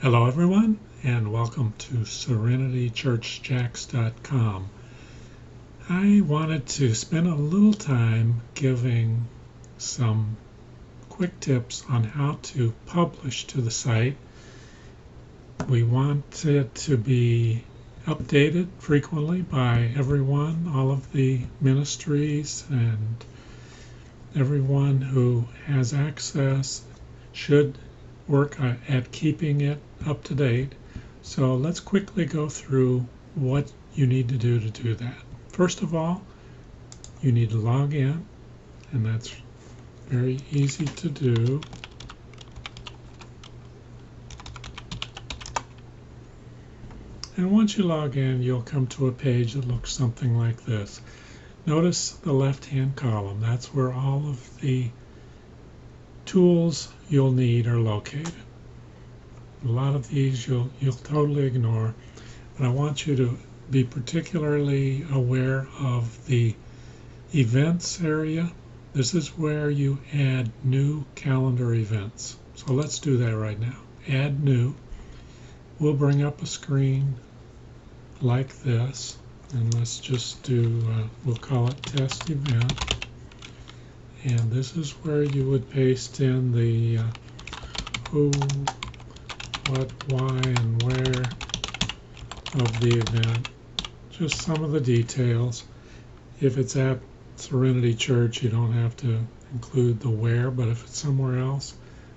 Hello everyone, and welcome to SerenityChurchJax.com. I wanted to spend a little time giving some quick tips on how to publish to the site. We want it to be updated frequently by everyone, all of the ministries, and everyone who has access should work at keeping it up to date. So let's quickly go through what you need to do that. First of all, you need to log in, and that's very easy to do. And once you log in, you'll come to a page that looks something like this. Notice the left-hand column. That's where all of the tools you'll need are located. A lot of these you'll totally ignore, but I want you to be particularly aware of the events area. This is where you add new calendar events. So let's do that right now. Add new. We'll bring up a screen like this, and let's just do, we'll call it test event. And this is where you would paste in the who, what, why, and where of the event. Just some of the details. If it's at Serenity Church, you don't have to include the where, but if it's somewhere else,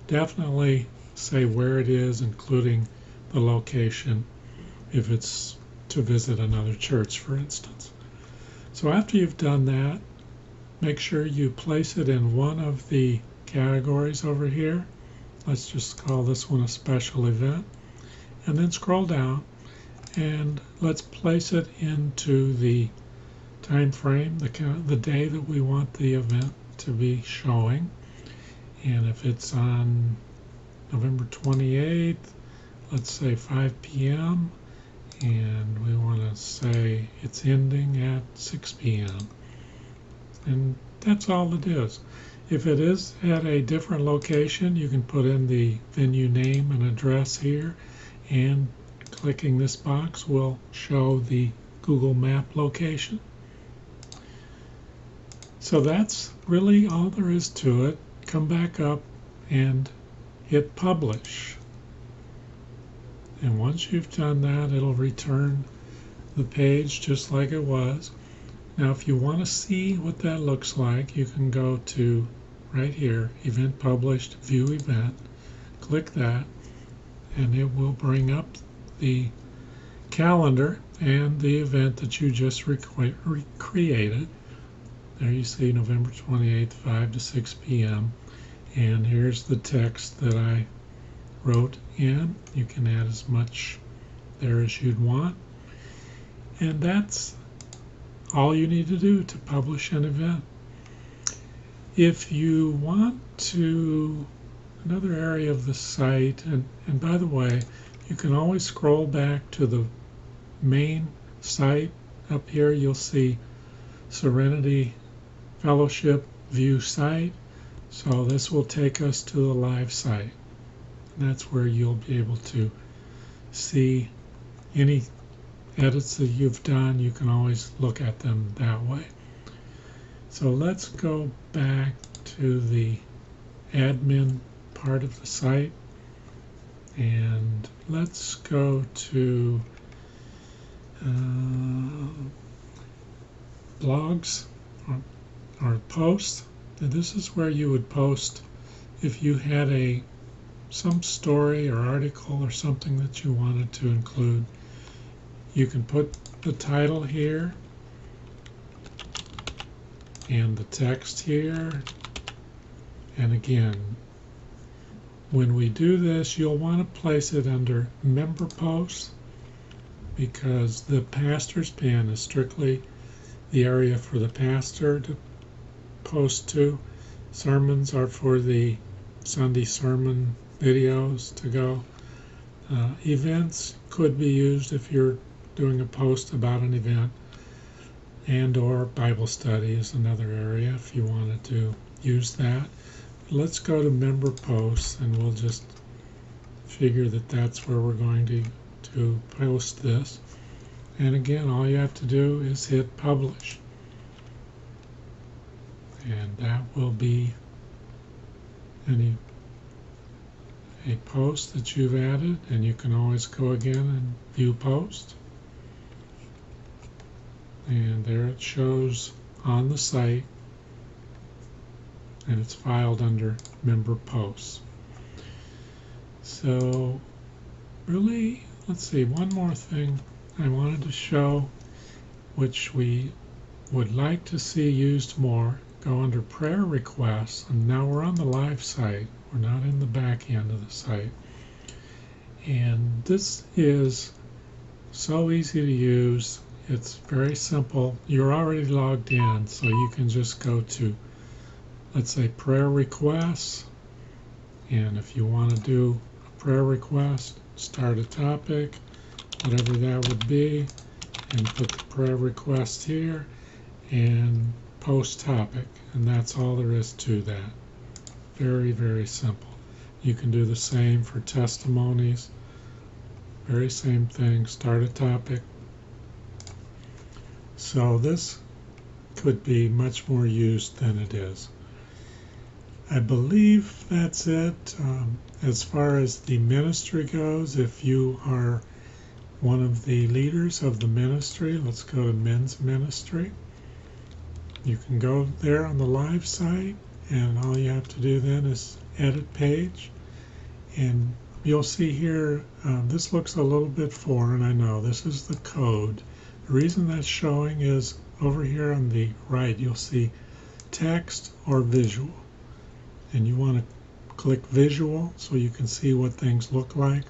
definitely say where it is, including the location, if it's to visit another church, for instance. So after you've done that, make sure you place it in one of the categories over here. Let's just call this one a special event. And then scroll down and let's place it into the time frame, the day that we want the event to be showing. And if it's on November 28th, let's say 5 p.m. and we want to say it's ending at 6 p.m. And that's all it is. If it is at a different location, you can put in the venue name and address here, and clicking this box will show the Google Map location. So that's really all there is to it. Come back up and hit publish. And once you've done that, it'll return the page just like it was. Now, if you want to see what that looks like, you can go to right here, Event Published, View Event. Click that, and it will bring up the calendar and the event that you just created. There you see November 28th, 5 to 6 p.m. And here's the text that I wrote in. You can add as much there as you'd want. And that's all you need to do to publish an event. If you want to, another area of the site, and by the way, you can always scroll back to the main site. Up here you'll see Serenity Fellowship View Site. So this will take us to the live site. And that's where you'll be able to see any edits that you've done. You can always look at them that way. So let's go back to the admin part of the site, and let's go to blogs or posts. And this is where you would post if you had some story or article or something that you wanted to include. You can put the title here and the text here. And again, when we do this, you'll want to place it under member posts, because the pastor's pin is strictly the area for the pastor to post to. Sermons are for the Sunday sermon videos to go. Events could be used if you're doing a post about an event, and or Bible study is another area if you wanted to use that. Let's go to member posts, and we'll just figure that that's where we're going to post this. And again, all you have to do is hit publish. And that will be a post that you've added, and you can always go again and view post. And there it shows on the site, and it's filed under member posts. So really, let's see, one more thing I wanted to show, which we would like to see used more. Go under prayer requests, and now we're on the live site. We're not in the back end of the site. And this is so easy to use. It's very simple. You're already logged in, so you can just go to, let's say, prayer requests. And if you want to do a prayer request, start a topic, whatever that would be, and put the prayer request here and post topic. And that's all there is to that. Very, very simple. You can do the same for testimonies. Very same thing. Start a topic. So this could be much more used than it is. I believe that's it. As far as the ministry goes, if you are one of the leaders of the ministry, let's go to men's ministry. You can go there on the live site, and all you have to do then is edit page. And you'll see here, this looks a little bit foreign, I know. This is the code. The reason that's showing is over here on the right, you'll see text or visual. And you want to click visual so you can see what things look like.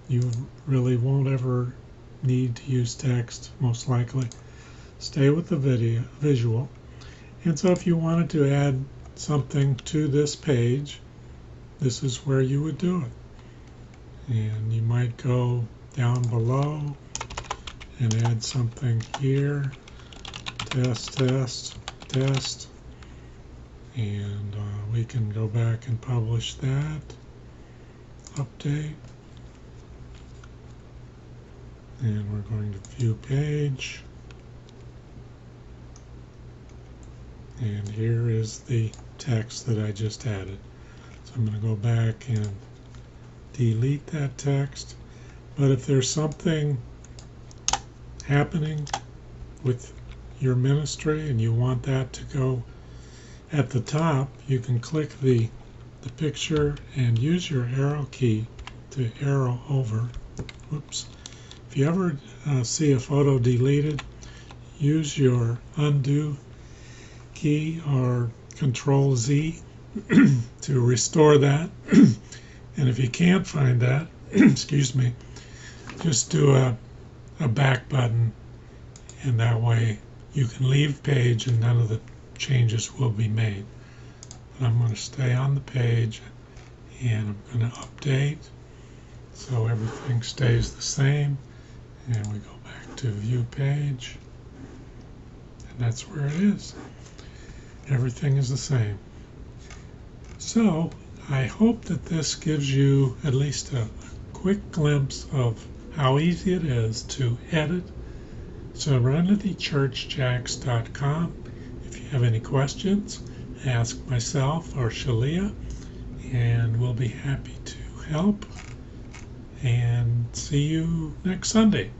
You really won't ever need to use text, most likely. Stay with the visual. And so if you wanted to add something to this page, this is where you would do it. And you might go down below and add something here. Test, test, test. And we can go back and publish that. Update. And we're going to view page. And here is the text that I just added. So I'm going to go back and delete that text. But if there's something happening with your ministry and you want that to go at the top, you can click the picture and use your arrow key to arrow over. Oops. If you ever see a photo deleted, use your undo key or Control Z to restore that. And if you can't find that, excuse me, just do a back button, and that way you can leave page and none of the changes will be made. But I'm going to stay on the page and I'm going to update so everything stays the same. And we go back to view page, and that's where it is. Everything is the same. So I hope that this gives you at least a quick glimpse of how easy it is to edit SerenityChurchJax.com. If you have any questions, ask myself or Shalia, and we'll be happy to help. And see you next Sunday.